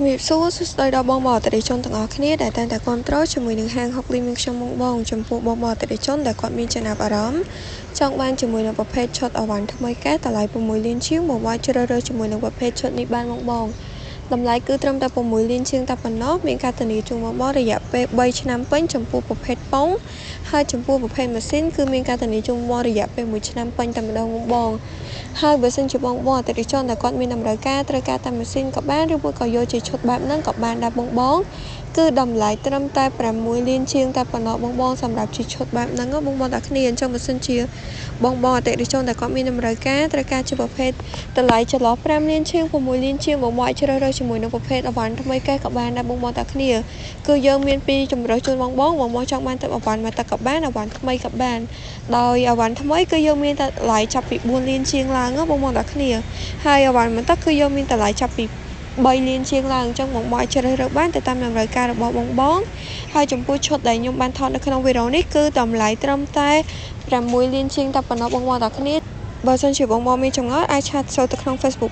ជំរាបសួរសួស្តីដល់បងប្អូនអតិថិជនទាំងអស់គ្នាដែលតែងតែគាំទ្រជាមួយនឹងហាង Hockly មានខ្ញុំបងចំពោះបងប្អូនអតិថិជនដែលគាត់មានចំណាប់អារម្មណ៍ចង់បានជាមួយនឹងប្រភេទឈុតអវ៉ាន់ថ្មីកែតម្លៃ6លានជាងមកវាយជ្រើសរើសជាមួយនឹងប្រភេទឈុតនេះបានបងតម្លៃគឺត្រឹមតែ6លានជាងតែប៉ុណ្ណោះមានការធានាជូនបងរយៈពេល3ឆ្នាំពេញចំពោះប្រភេទប៉ុងហើយចំពោះប្រភេទម៉ាស៊ីនគឺមានការធានាជូនបងរយៈពេល1ឆ្នាំពេញតែម្ដងបងហើយបើសិនជាបងអតិថិជនដែលគាត់មានតម្រូវការត្រូវការតែម៉ាស៊ីនក៏បានឬមួយក៏យកជាឈុតបែបហ្នឹងក៏បានដែរបងគឺតម្លៃត្រឹមតែ6លានជាងតែប៉ុណ្ណោះបងសម្រាប់ជាឈុតបែបហ្នឹងបងទាំងគ្នាអញ្ចឹងបើសិនជាបងអតិថិជនដែលគាត់មានតម្រូវការត្រូវការជាប្រភេទតម្លៃចន្លោះ5លានជាង6លានជាងបងជ្រើសរើសជាមួយនឹងប្រភេទអវ៉ាន់ថ្មីកែក៏បានដែរបងទាំងគ្នាគឺយើងមានពីរជំរើសជូនបងចង់បានទឹកអវ៉ាន់មកទឹកក៏បានអវ៉ាន់ថ្មីក៏បានដោយអវ៉ាន់ថ្មីគឺយើងមានតម្លៃចាប់ពី4លានជាងឡើងបងទាំងគ្នាហើយអវ៉ាន់មកទឹកគឺយើងមានតម្លៃចាប់ពី3លានជាងឡើងអញ្ចឹងបងជ្រើសរើសបានទៅតាមតម្រូវការរបស់បងហើយចំពោះឈុតដែលខ្ញុំបានថតនៅក្នុងវីដេអូនេះគឺតម្លៃត្រឹមតែ6លានជាងតែប៉ុណ្ណោះបងទាំងគ្នាបើសិនជាបងមានចម្ងល់អាចឆាតចូលទៅក្នុង Facebook